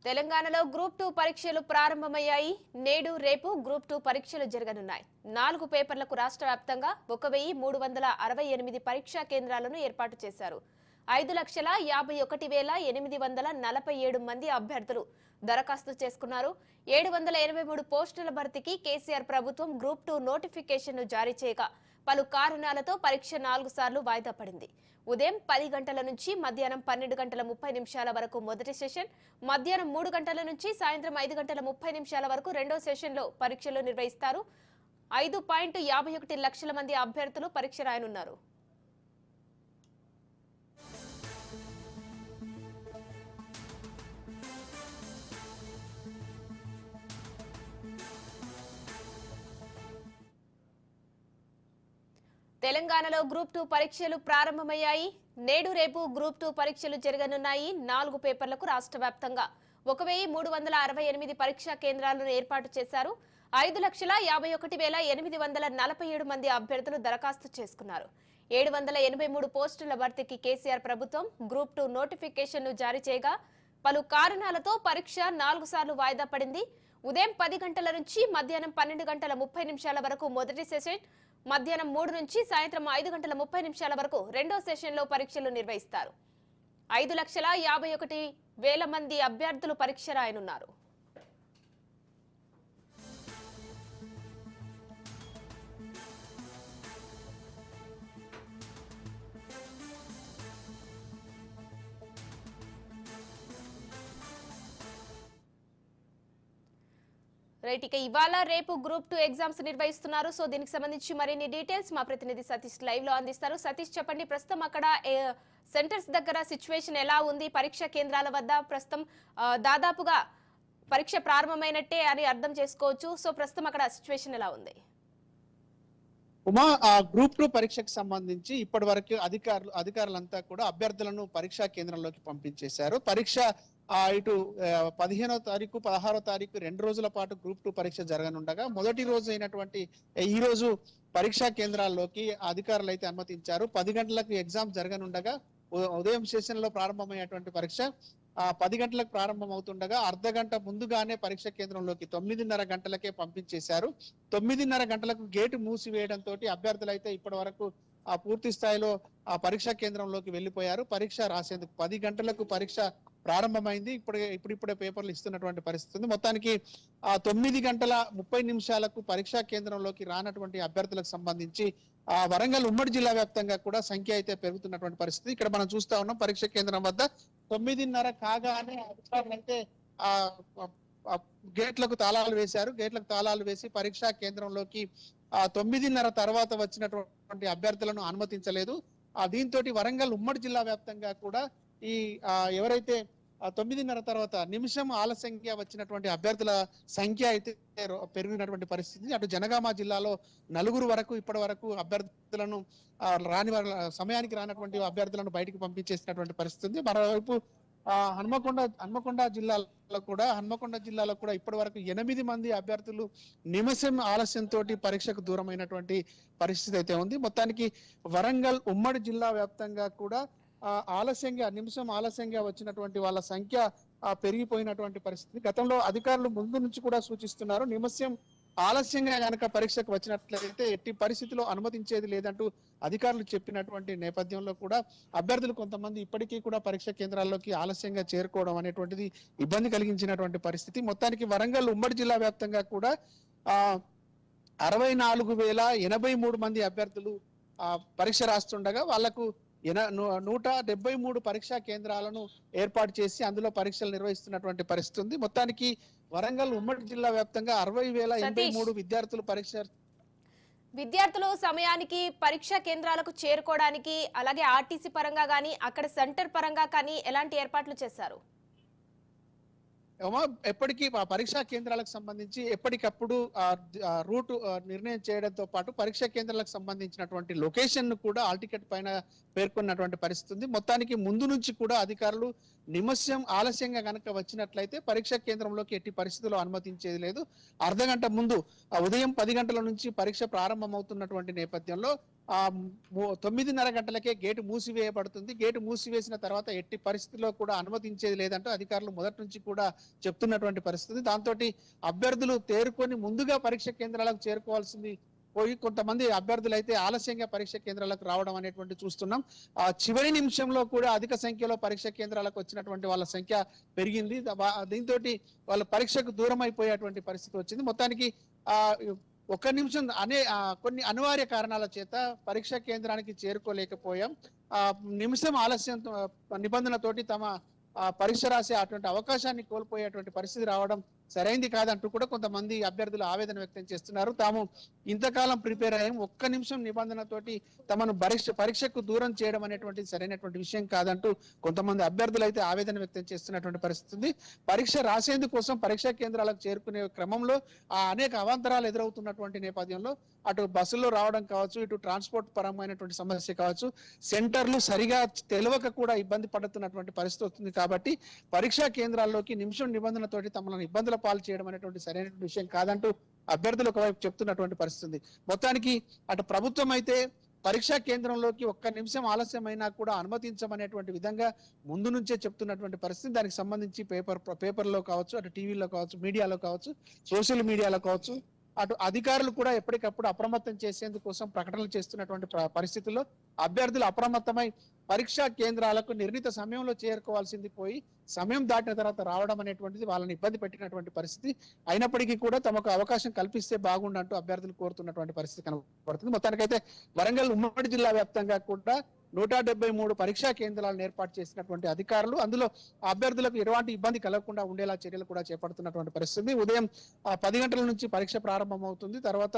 తెలంగాణలో గ్రూప్ 2 పరీక్షలు ప్రారంభమయ్యాయి. నేడు రేపు గ్రూప్ 2 పరీక్షలు జరగనున్నాయి. 4 పేపర్లకు రాష్ట్ర వ్యాప్తంగా 1368 పరీక్షా కేంద్రాలను ఏర్పాటు చేశారు. 5,51,847 మంది అభ్యర్థులు దరఖాస్తు చేసుకున్నారు. 783 పోస్టుల భర్తీకి కేసీఆర్ ప్రభుత్వం గ్రూప్ 2 నోటిఫికేషన్ను జారీ చేయగా పలు కారణాలతో పరీక్ష 4 సార్లు వాయిదా పడింది. ఉదయం 10 గంటల నుంచి మధ్యాహ్నం 12:30 వరకు మొదటి సెషన్, మధ్యాహ్నం 3 గంటల నుంచి సాయంత్రం 5:30 వరకు రెండో సెషన్లో పరీక్షలు నిర్వహిస్తారు. 5.51 లక్షల మంది అభ్యర్థులు పరీక్ష రాయనున్నారు. తెలంగాణలో గ్రూప్ 2 పరీక్షలు ప్రారంభమయ్యాయి. నేడు రేపు గ్రూప్ 2 పరీక్షలు జరగనున్నాయి. 4 పేపర్లకు రాష్ట్ర వ్యాప్తంగా 1368 పరీక్షా కేంద్రాలను ఏర్పాటు చేశారు. 5,51,847 మంది అభ్యర్థులు దరఖాస్తు చేసుకున్నారు. 783 పోస్టుల భర్తీకి కేసీఆర్ ప్రభుత్వం గ్రూప్ 2 నోటిఫికేషన్ను జారీ చేయగా పలు కారణాలతో పరీక్ష 4 సార్లు వాయిదా పడింది. ఉదయం 10 గంటల నుంచి మధ్యాహ్నం 12:30 వరకు మొదటి సెషన్, మధ్యాహ్నం 3 నుంచి సాయంత్రం 5:30 వరకు రెండో సెషన్లో పరీక్షలు నిర్వహిస్తారు. 5,51,000 మంది అభ్యర్థులు పరీక్ష రాయనున్నారు. రైట్, ఇక ఇవాళ రేపు గ్రూప్ 2 ఎగ్జామ్స్ నిర్వహిస్తున్నారు. సో దీనికి సంబంధించి మరిన్ని డీటెయిల్స్ మా ప్రతినిధి సతీష్ లైవ్ లో అందిస్తారు. సతీష్, చెప్పండి, ప్రస్తుతం అక్కడ సెంటర్స్ దగ్గర సిచ్యువేషన్ ఎలా ఉంది? పరీక్షా కేంద్రాల వద్ద ప్రస్తుతం దాదాపుగా పరీక్ష ప్రారంభమైనట్టే అని అర్థం చేసుకోవచ్చు. సో ప్రస్తుతం అక్కడ సిచ్యువేషన్ ఎలా ఉంది? ఉమా, గ్రూప్ 2 పరీక్షకు సంబంధించి ఇప్పటి వరకు అధికారులంతా కూడా అభ్యర్థులను పరీక్షా కేంద్రంలోకి పంపించేశారు. పరీక్ష ఇటు 15వ తారీఖు 16వ తారీఖు 2 రోజుల పాటు గ్రూప్ 2 పరీక్ష జరగనుండగా మొదటి రోజు అయినటువంటి ఈ రోజు పరీక్షా కేంద్రాల్లోకి అధికారులు అయితే అనుమతించారు. 10 గంటలకు ఎగ్జామ్ జరగనుండగా ఉదయం సెషన్ లో ప్రారంభమయ్యేటువంటి పరీక్ష 10 గంటలకు ప్రారంభం అవుతుండగా అర్ధ గంట ముందుగానే పరీక్ష కేంద్రంలోకి 9:30 గంటలకే పంపించేశారు. 9:30 గంటలకు గేటు మూసివేయడంతో అభ్యర్థులు అయితే ఇప్పటి వరకు పూర్తి స్థాయిలో పరీక్షా కేంద్రంలోకి వెళ్లిపోయారు. పరీక్ష రాసేందుకు 10 గంటలకు పరీక్ష ప్రారంభమైంది. ఇప్పుడిప్పుడే పేపర్లు ఇస్తున్నటువంటి పరిస్థితి ఉంది. మొత్తానికి 9:30 పరీక్షా కేంద్రంలోకి రానటువంటి అభ్యర్థులకు సంబంధించి వరంగల్ ఉమ్మడి జిల్లా వ్యాప్తంగా కూడా సంఖ్య అయితే పెరుగుతున్నటువంటి పరిస్థితి ఇక్కడ మనం చూస్తా ఉన్నాం. పరీక్ష కేంద్రం వద్ద 9:30 కాగానే అధికారులు అయితే గేట్లకు తాళాలు వేశారు. గేట్లకు తాళాలు వేసి పరీక్షా కేంద్రంలోకి 9:30 తర్వాత వచ్చినటువంటి అభ్యర్థులను అనుమతించలేదు. దీంతో వరంగల్ ఉమ్మడి జిల్లా వ్యాప్తంగా కూడా ఈ ఎవరైతే 9:30 తర్వాత నిమిషం ఆలస్యంగా వచ్చినటువంటి అభ్యర్థుల సంఖ్య అయితే పెరిగినటువంటి పరిస్థితి. అటు జనగామ జిల్లాలో 4 వరకు ఇప్పటి వరకు అభ్యర్థులను సమయానికి రానటువంటి అభ్యర్థులను బయటికి పంపించేసినటువంటి పరిస్థితి ఉంది. మరోవైపు హన్మకొండ జిల్లాలో కూడా ఇప్పటి వరకు 8 మంది అభ్యర్థులు నిమిషం ఆలస్యంతో పరీక్షకు దూరమైనటువంటి పరిస్థితి అయితే ఉంది. మొత్తానికి వరంగల్ ఉమ్మడి జిల్లా వ్యాప్తంగా కూడా నిమిషం ఆలస్యంగా వచ్చినటువంటి వాళ్ళ సంఖ్య పెరిగిపోయినటువంటి పరిస్థితి. గతంలో అధికారులు ముందు నుంచి కూడా సూచిస్తున్నారు, నిమిషం ఆలస్యంగా గనక పరీక్షకు వచ్చినట్లయితే ఎట్టి పరిస్థితిలో అనుమతించేది లేదంటూ అధికారులు చెప్పినటువంటి నేపథ్యంలో కూడా అభ్యర్థులు కొంతమంది ఇప్పటికీ కూడా పరీక్ష కేంద్రాల్లోకి ఆలస్యంగా చేరుకోవడం అనేటువంటిది ఇబ్బంది కలిగించినటువంటి పరిస్థితి. మొత్తానికి వరంగల్ ఉమ్మడి జిల్లా వ్యాప్తంగా కూడా 64,083 మంది అభ్యర్థులు పరీక్ష రాస్తుండగా వాళ్లకు 173 పరీక్షా కేంద్రాలను ఏర్పాటు చేసి అందులో పరీక్షలు నిర్వహిస్తున్నటువంటి పరిస్థితి ఉంది. మొత్తానికి వరంగల్ ఉమ్మడి జిల్లా వ్యాప్తంగా 60,083 విద్యార్థులు సమయానికి పరీక్షా కేంద్రాలకు చేరుకోవడానికి, అలాగే ఆర్టీసీ పరంగా కానీ అక్కడ సెంటర్ పరంగా కానీ ఎలాంటి ఏర్పాట్లు చేశారు? ఎప్పటికీ పరీక్షా కేంద్రాలకు సంబంధించి ఎప్పటికప్పుడు రూట్ నిర్ణయం చేయడంతో పాటు పరీక్షా కేంద్రాలకు సంబంధించినటువంటి లొకేషన్ ను కూడా ఆల్ టికెట్ పైన పేర్కొన్నటువంటి పరిస్థితి ఉంది. మొత్తానికి ముందు నుంచి కూడా అధికారులు నిమిషం ఆలస్యంగా గనక వచ్చినట్లయితే పరీక్షా కేంద్రంలోకి ఎట్టి పరిస్థితుల్లో అనుమతించేది లేదు. అర్ధ గంట ముందు ఉదయం 10 గంటల నుంచి పరీక్ష ప్రారంభమవుతున్నటువంటి నేపథ్యంలో 9:30 గంటలకే గేటు మూసివేయబడుతుంది. గేటు మూసివేసిన తర్వాత ఎట్టి పరిస్థితుల్లో కూడా అనుమతించేది లేదంటూ అధికారులు మొదటి నుంచి కూడా చెప్తున్నటువంటి పరిస్థితి. దాంతో అభ్యర్థులు తేరుకొని ముందుగా పరీక్ష కేంద్రాలకు చేరుకోవాల్సింది పోయి కొంతమంది అభ్యర్థులు అయితే ఆలస్యంగా పరీక్ష కేంద్రాలకు రావడం అనేటువంటి చూస్తున్నాం. చివరి నిమిషంలో కూడా అధిక సంఖ్యలో పరీక్ష కేంద్రాలకు వచ్చినటువంటి వాళ్ళ సంఖ్య పెరిగింది. దీంతో వాళ్ళ పరీక్షకు దూరం అయిపోయేటువంటి పరిస్థితి వచ్చింది. మొత్తానికి ఒక్క నిమిషం కొన్ని అనివార్య కారణాల చేత పరీక్షా కేంద్రానికి చేరుకోలేకపోయాం. నిమిషం ఆలస్యం నిబంధనతోటి తమ పరీక్ష రాసే అటువంటి అవకాశాన్ని కోల్పోయేటువంటి పరిస్థితి రావడం సరైంది కాదంటూ కూడా కొంతమంది అభ్యర్థులు ఆవేదన వ్యక్తం చేస్తున్నారు. తాము ఇంతకాలం ప్రిపేర్ అయ్యాం, ఒక్క నిమిషం నిబంధనతోటి తమను పరీక్షకు దూరం చేయడం అనేటువంటి సరైనటువంటి విషయం కాదంటూ కొంతమంది అభ్యర్థులు అయితే ఆవేదన వ్యక్తం చేస్తున్నటువంటి పరిస్థితి ఉంది. పరీక్ష రాసేందుకు కోసం పరీక్షా కేంద్రాలకు చేరుకునే క్రమంలో అనేక అవాంతరాలు ఎదురవుతున్నటువంటి నేపథ్యంలో అటు బస్సుల్లో రావడం కావచ్చు, ఇటు ట్రాన్స్పోర్ట్ పరమైనటువంటి సమస్య కావచ్చు, సెంటర్లు సరిగా తెలియక కూడా ఇబ్బంది పడుతున్నటువంటి పరిస్థితి వస్తుంది. కాబట్టి పరీక్షా కేంద్రాల్లోకి నిమిషం నిబంధనతోటి తమను ఇబ్బందుల పాలు చేయడం అనేటువంటి సరైనటువంటి విషయం కాదంటూ అభ్యర్థులు ఒకవైపు చెప్తున్నటువంటి పరిస్థితి. మొత్తానికి అటు ప్రభుత్వం అయితే పరీక్షా కేంద్రంలోకి ఒక్క నిమిషం ఆలస్యమైనా కూడా అనుమతించమనేటువంటి విధంగా ముందు నుంచే చెప్తున్నటువంటి పరిస్థితి. దానికి సంబంధించి పేపర్లో కావచ్చు, అటు టీవీలో కావచ్చు, మీడియాలో కావచ్చు, సోషల్ మీడియాలో కావచ్చు, అటు అధికారులు కూడా ఎప్పటికప్పుడు అప్రమత్తం చేసేందుకోసం ప్రకటనలు చేస్తున్నటువంటి పరిస్థితుల్లో అభ్యర్థులు అప్రమత్తమై పరీక్షా కేంద్రాలకు నిర్ణీత సమయంలో చేరుకోవాల్సింది పోయి సమయం దాటిన తర్వాత రావడం అనేటువంటిది వాళ్ళని ఇబ్బంది పెట్టినటువంటి పరిస్థితి. అయినప్పటికీ కూడా తమకు అవకాశం కల్పిస్తే బాగుండంటూ అభ్యర్థులు కోరుతున్నటువంటి పరిస్థితి కనబడుతుంది. మొత్తానికైతే వరంగల్ ఉమ్మడి జిల్లా వ్యాప్తంగా కూడా 173 పరీక్షా కేంద్రాలను ఏర్పాటు చేసినటువంటి అధికారులు అందులో అభ్యర్థులకు ఎటువంటి ఇబ్బంది కలగకుండా ఉండేలా చర్యలు కూడా చేపడుతున్నటువంటి పరిస్థితి. ఉదయం 10 గంటల నుంచి పరీక్ష ప్రారంభమవుతుంది. తర్వాత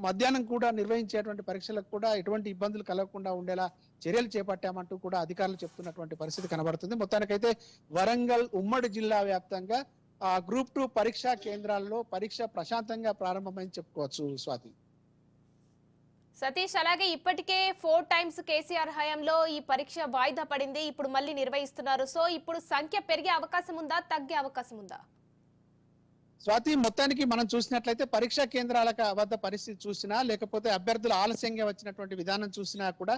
మధ్యాహ్నం కూడా నిర్వహించేటువంటి పరీక్షలకు కూడా ఎటువంటి ఇబ్బందులు కలగకుండా ఉండేలా చర్యలు చేపట్టామంటూ కూడా అధికారులు చెప్తున్నటువంటి పరిస్థితి కనబడుతుంది. మొత్తానికైతే వరంగల్ ఉమ్మడి జిల్లా వ్యాప్తంగా గ్రూప్ 2 పరీక్షా కేంద్రాల్లో పరీక్ష ప్రశాంతంగా ప్రారంభమైంది చెప్పుకోవచ్చు. స్వాతి. సతీష్, అలాగే ఇప్పటికే 4 టైమ్స్ కేసీఆర్ హయాంలో ఈ పరీక్ష వాయిదా పడింది, ఇప్పుడు మళ్ళీ నిర్వహిస్తున్నారు. సో ఇప్పుడు సంఖ్య పెరిగే అవకాశం ఉందా, తగ్గే అవకాశం ఉందా? స్వాతి, మొత్తానికి మనం చూసినట్లయితే పరీక్షా కేంద్రాల వద్ద పరిస్థితి చూసినా లేకపోతే అభ్యర్థులు ఆలస్యంగా వచ్చినటువంటి విధానం చూసినా కూడా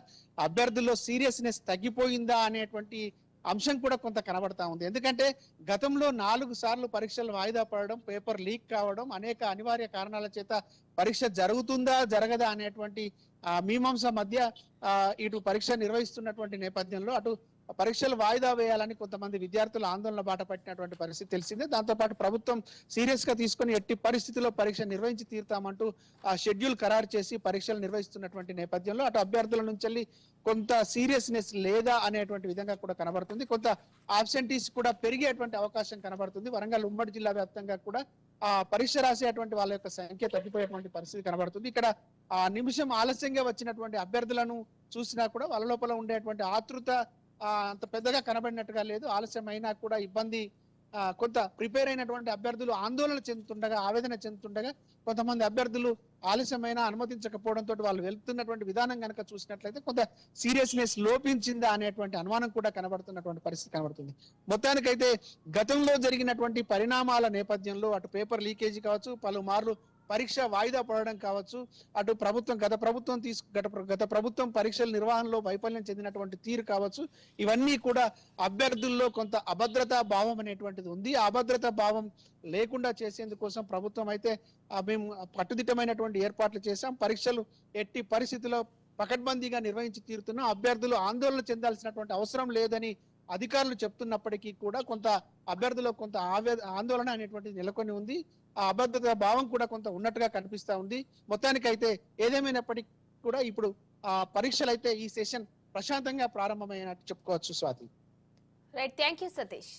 అభ్యర్థుల్లో సీరియస్నెస్ తగ్గిపోయిందా అనేటువంటి అంశం కూడా కొంత కనబడతా ఉంది. ఎందుకంటే గతంలో 4 సార్లు పరీక్షలు వాయిదా పడడం, పేపర్ లీక్ కావడం, అనేక అనివార్య కారణాల చేత పరీక్ష జరుగుతుందా జరగదా అనేటువంటి మీమాంస మధ్య ఇటు పరీక్ష నిర్వహిస్తున్నటువంటి నేపథ్యంలో అటు పరీక్షలు వాయిదా వేయాలని కొంతమంది విద్యార్థులు ఆందోళన బాట పట్టినటువంటి పరిస్థితి తెలిసిందే. దాంతోపాటు ప్రభుత్వం సీరియస్ గా తీసుకుని ఎట్టి పరిస్థితుల్లో పరీక్ష నిర్వహించి తీరుతామంటూ షెడ్యూల్ ఖరారు చేసి పరీక్షలు నిర్వహిస్తున్నటువంటి నేపథ్యంలో అటు అభ్యర్థుల నుంచి కొంత సీరియస్నెస్ లేదా అనేటువంటి విధంగా కూడా కనబడుతుంది. కొంత ఆబ్సెంటీస్ కూడా పెరిగేటువంటి అవకాశం కనబడుతుంది. వరంగల్ ఉమ్మడి జిల్లా వ్యాప్తంగా కూడా పరీక్ష రాసేటువంటి వాళ్ళ యొక్క సంఖ్య తగ్గిపోయేటువంటి పరిస్థితి కనబడుతుంది. ఇక్కడ నిమిషం ఆలస్యంగా వచ్చినటువంటి అభ్యర్థులను చూసినా కూడా వాళ్ళ లోపల ఉండేటువంటి ఆతృత అంత పెద్దగా కనబడినట్టుగా లేదు. ఆలస్యమైనా కూడా ఇబ్బంది కొంత ప్రిపేర్ అయినటువంటి అభ్యర్థులు ఆందోళన చెందుతుండగా, ఆవేదన చెందుతుండగా కొంతమంది అభ్యర్థులు ఆలస్యమైనా అనుమతించకపోవడంతో వాళ్ళు వెళ్తున్నటువంటి విధానం కనుక చూసినట్లయితే కొంత సీరియస్నెస్ లోపించిందా అనేటువంటి అనుమానం కూడా కనబడుతున్నటువంటి పరిస్థితి కనబడుతుంది. మొత్తానికైతే గతంలో జరిగినటువంటి పరిణామాల నేపథ్యంలో అటు పేపర్ లీకేజీ కావచ్చు, పలుమార్లు పరీక్ష వాయిదా పడడం కావచ్చు, అటు ప్రభుత్వం గత ప్రభుత్వం పరీక్షల నిర్వహణలో వైఫల్యం చెందినటువంటి తీరు కావచ్చు, ఇవన్నీ కూడా అభ్యర్థుల్లో కొంత అభద్రతా భావం అనేటువంటిది ఉంది. ఆ అభద్రతా భావం లేకుండా చేసేందుకోసం ప్రభుత్వం అయితే మేము కట్టుదిట్టమైనటువంటి ఏర్పాట్లు చేశాం. పరీక్షలు ఎట్టి పరిస్థితుల్లో పకడ్బందీగా నిర్వహించి తీరుతున్నాం. అభ్యర్థులు ఆందోళన చెందాల్సినటువంటి అవసరం లేదని అధికారులు చెప్తున్నప్పటికీ కూడా కొంత అభ్యర్థులు కొంత ఆందోళన అనేటువంటిది నెలకొని ఉంది. ఆ అభద్రతా భావం కూడా కొంత ఉన్నట్టుగా కనిపిస్తా ఉంది. మొత్తానికైతే ఏదేమైనప్పటికీ కూడా ఇప్పుడు పరీక్షలు అయితే ఈ సెషన్ ప్రశాంతంగా ప్రారంభమైనట్టు చెప్పుకోవచ్చు. Swathi. Right, thank you Satish.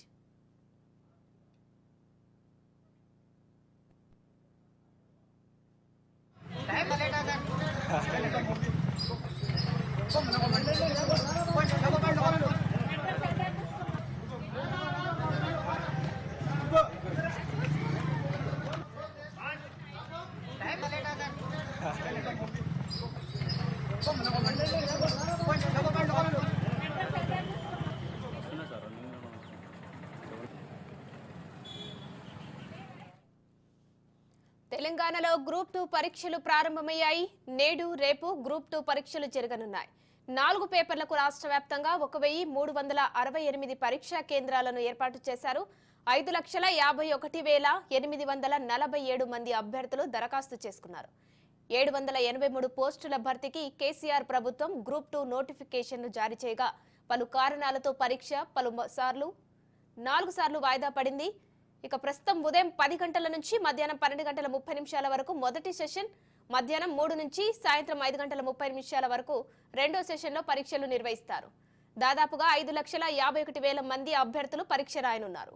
తెలంగాణలో గ్రూప్ 2 పరీక్షలు ప్రారంభమయ్యాయి. నేడు రేపు గ్రూప్ 2 పరీక్షలు జరగనున్నాయి. 4 పేపర్లకు రాష్ట్ర వ్యాప్తంగా 1368 పరీక్షా కేంద్రాలను ఏర్పాటు చేశారు. 5,51,847 మంది అభ్యర్థులు దరఖాస్తు చేసుకున్నారు. 783 పోస్టుల భర్తీకి కేసీఆర్ ప్రభుత్వం గ్రూప్ 2 నోటిఫికేషన్ను జారీ చేయగా పలు కారణాలతో పరీక్ష 4 సార్లు వాయిదా పడింది. ఇక ప్రస్తుతం ఉదయం 10 గంటల నుంచి మధ్యాహ్నం 12:30 వరకు మొదటి సెషన్, మధ్యాహ్నం 3 నుంచి సాయంత్రం 5:30 వరకు రెండో సెషన్లో పరీక్షలు నిర్వహిస్తారు. దాదాపుగా 5,51,000 మంది అభ్యర్థులు పరీక్ష రాయనున్నారు.